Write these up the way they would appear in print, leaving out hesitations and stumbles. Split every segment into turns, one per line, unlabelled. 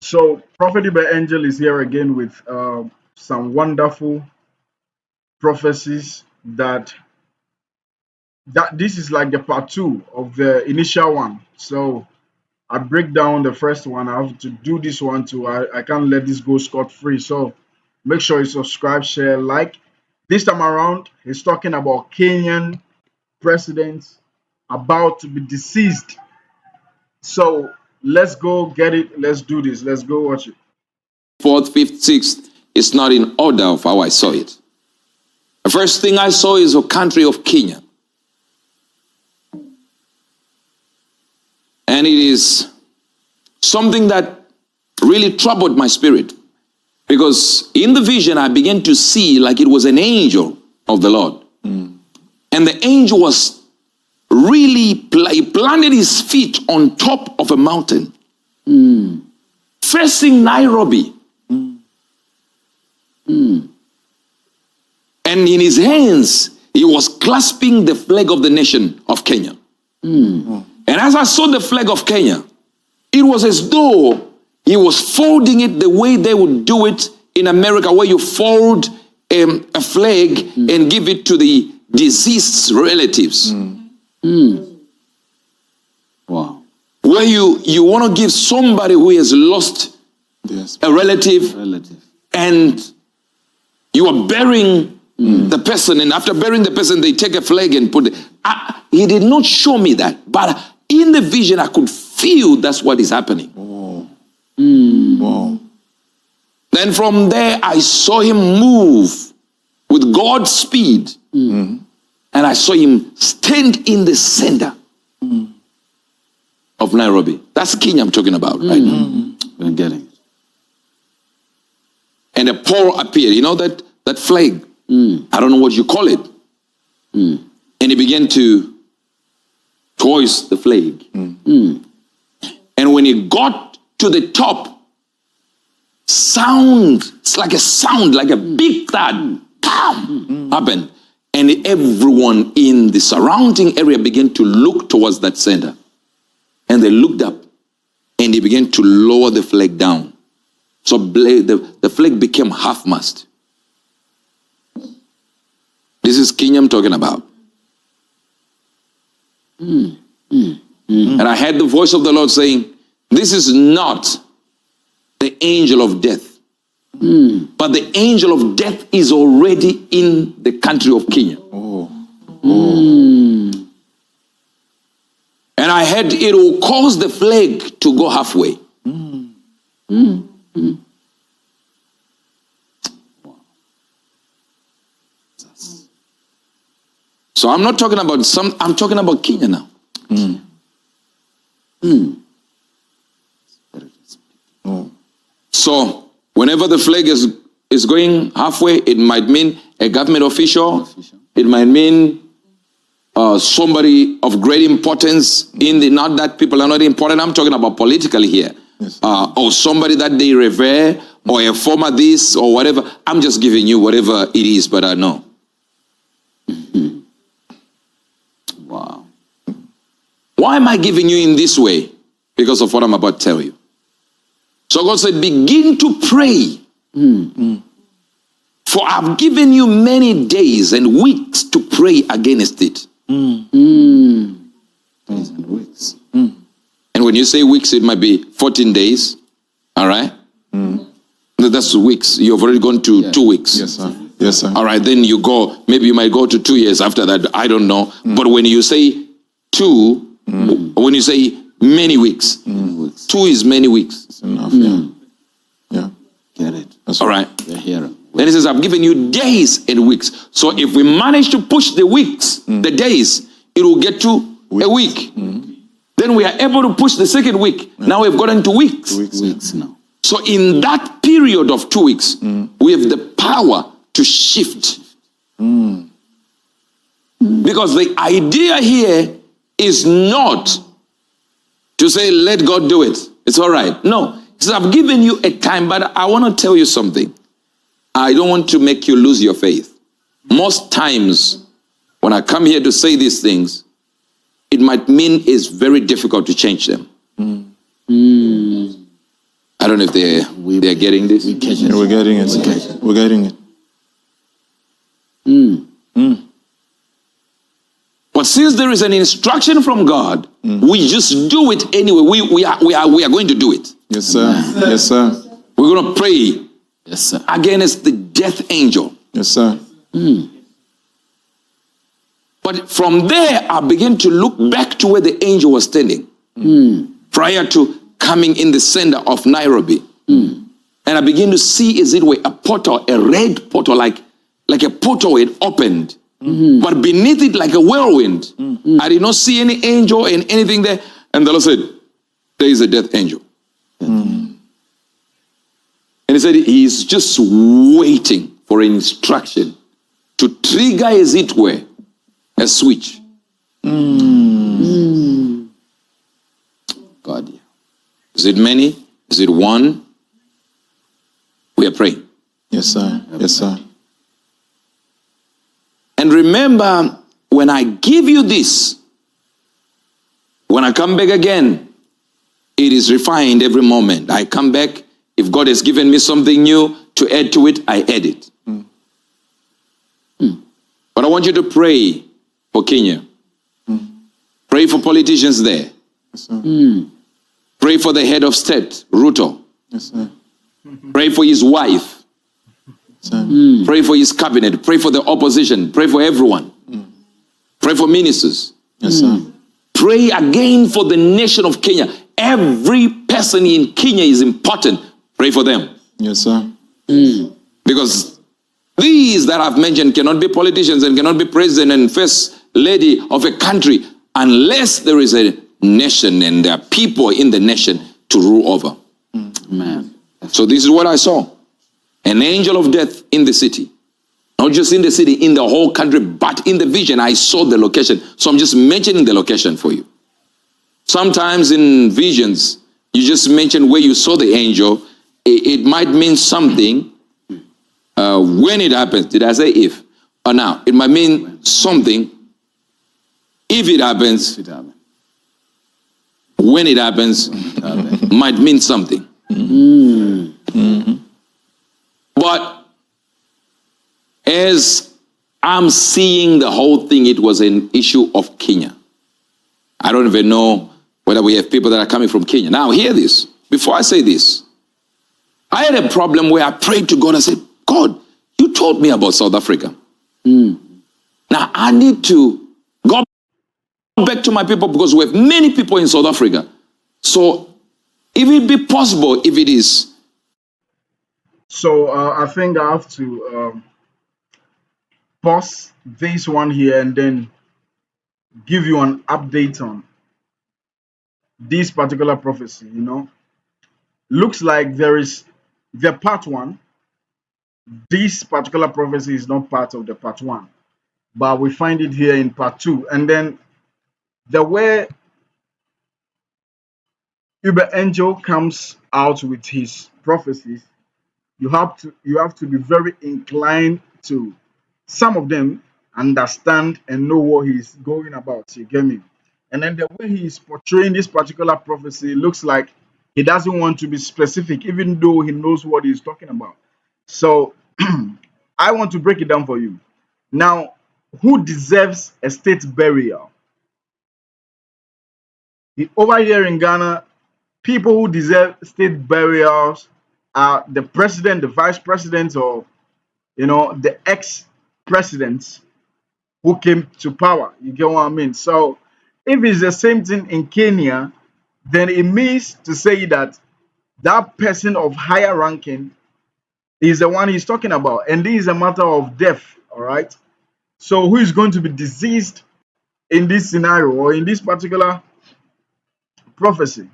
So Prophet Uebert Angel is here again with some wonderful prophecies that this is like the part two of the initial one. So I break down the first one. I have to do this one too. I can't let this go scot free. So make sure you subscribe, share, like. This time around, he's talking about Kenyan presidents about to be deceased. So let's go get it. Let's do this. Let's go watch it.
Fourth, fifth, sixth is not in order of how I saw it. The first thing I saw is a country of Kenya. And it is something that really troubled my spirit. Because in the vision, I began to see like it was an angel of the Lord. And the angel was really, he planted his feet on top of a mountain, facing Nairobi. And in his hands, he was clasping the flag of the nation of Kenya. And as I saw the flag of Kenya, it was as though he was folding it the way they would do it in America, where you fold a flag and give it to the deceased relatives.
Wow.
Where you want to give somebody who has lost a relative, and you are burying the person, and after burying the person, they take a flag and put it. He did not show me that, but in the vision, I could feel that's what is happening.
Wow.
Then from there, I saw him move with God's speed, and I saw him stand in the center of Nairobi. That's Kenya I'm talking about right now.
I'm getting it.
And a pole appeared. You know that flag? I don't know what you call it. And he began to hoist the flag. And when he got to the top, it's like a big thud, happened. And everyone in the surrounding area began to look towards that center. And they looked up, and they began to lower the flag down. So the flag became half-mast. This is Kenya I'm talking about. And I heard the voice of the Lord saying, this is not the angel of death. But the angel of death is already in the country of Kenya. And I heard it will cause the flag to go halfway. So I'm not talking about I'm talking about Kenya now. So whenever the flag is going halfway, it might mean a government official. It might mean somebody of great importance not that people are not important. I'm talking about politically here.
Yes.
Or somebody that they revere, or a former this, or whatever. I'm just giving you whatever it is, but I know.
Wow.
Why am I giving you in this way? Because of what I'm about to tell you. So God said, begin to pray. For I've given you many days and weeks to pray against it.
Days and weeks.
And when you say weeks, it might be 14 days. All right? That's weeks. You've already gone to 2 weeks.
Yes, sir. Yes, sir.
All right, then maybe you might go to 2 years after that. I don't know. But when you say 2, when you say many weeks, 2 is many weeks.
It's enough, yeah.
Get it.
That's
All right.
You're here.
Then he says, I've given you days and weeks. So if we manage to push the weeks, the days, it will get to a week. Then we are able to push the second week. Now we've gotten to weeks.
Weeks now.
So in that period of 2 weeks, we have the power to shift. Because the idea here is not to say, let God do it. It's all right. No. He says, I've given you a time, but I want to tell you something. I don't want to make you lose your faith. Most times, when I come here to say these things, it might mean it's very difficult to change them. I don't don't know if they're getting this.
Yeah, we're getting it. We're getting it.
But since there is an instruction from God, we just do it anyway. We are going to do it.
Yes, sir. Yes, sir.
We're going to pray
Yes, sir.
against the death angel.
Yes, sir.
But from there, I began to look back to where the angel was standing prior to coming in the center of Nairobi. And I began to see, as it were, a portal, a red portal, like a portal had opened. But beneath it, like a whirlwind. I did not see any angel and anything there. And the Lord said, there is a death angel. And he said, he is just waiting for an instruction to trigger, as it were, a switch. God, yeah. Is it many? Is it one? We are praying.
Yes, sir. Yes, sir.
And remember, when I give you this, when I come back again, it is refined every moment. I come back. If God has given me something new to add to it, I add it. But I want you to pray for Kenya. Pray for politicians there.
Yes, sir.
Pray for the head of state, Ruto.
Yes, sir.
Pray for his wife.
Yes, sir.
Pray for his cabinet. Pray for the opposition. Pray for everyone. Pray for ministers.
Yes, sir.
Pray again for the nation of Kenya. Every person in Kenya is important. Pray for them.
Yes, sir.
Because these that I've mentioned cannot be politicians and cannot be president and first lady of a country unless there is a nation and there are people in the nation to rule over.
Man.
So this is what I saw. An angel of death in the city. Not just in the city, in the whole country, but in the vision, I saw the location. So I'm just mentioning the location for you. Sometimes in visions, you just mention where you saw the angel. It might mean something when it happens. Did I say if? Or now? It might mean something if it happens. When it happens, might mean something. But as I'm seeing the whole thing, it was an issue of Kenya. I don't even know whether we have people that are coming from Kenya. Now, hear this. Before I say this, I had a problem where I prayed to God. I said, God, you told me about South Africa. Now, I need to go back to my people because we have many people in South Africa. So, if it be possible, if it is.
So I think I have to pause this one here and then give you an update on this particular prophecy. Looks like there is the part one. This particular prophecy is not part of the part one, but we find it here in part two. And then the way Uebert angel comes out with his prophecies, you have to be very inclined to some of them understand and know what he's going about. You get me? And then the way he is portraying this particular prophecy looks like he doesn't want to be specific, even though he knows what he's talking about. So I want to break it down for you. Now, who deserves a state burial? Over here in Ghana, people who deserve state burials are the president, the vice president, or the ex-presidents who came to power. You get what I mean? So if it's the same thing in Kenya, then it means to say that that person of higher ranking is the one he's talking about. And this is a matter of death, all right? So who is going to be deceased in this scenario or in this particular prophecy?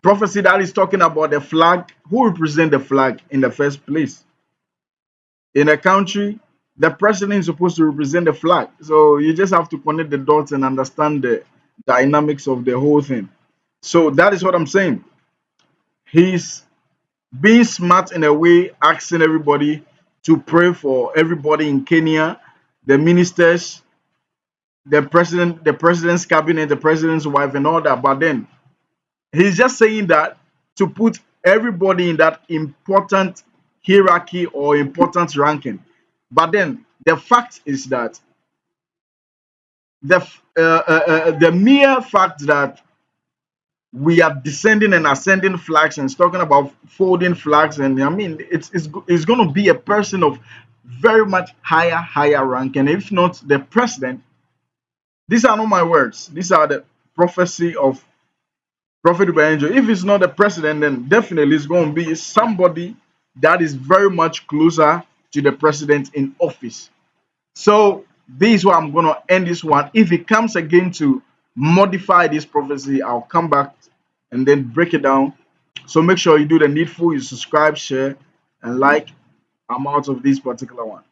Prophecy that is talking about the flag. Who represents the flag in the first place? In a country, the president is supposed to represent the flag. So you just have to connect the dots and understand the dynamics of the whole thing. So that is what I'm saying. He's being smart in a way, asking everybody to pray for everybody in Kenya, the ministers, the president's cabinet, the president's wife, and all that. But then he's just saying that to put everybody in that important hierarchy or important ranking. But then the fact is that the mere fact that we are descending and ascending flags and it's talking about folding flags, and I mean it's going to be a person of very much higher rank, and if not the president. These are not my words, these are the prophecy of Prophet Uebert. If it's not the president, then definitely it's going to be somebody that is very much closer to the president in office. So this is why I'm going to end this one. If it comes again to modify this prophecy, I'll come back and then break it down. So make sure you do the needful, you subscribe, share, and like. I'm out of this particular one.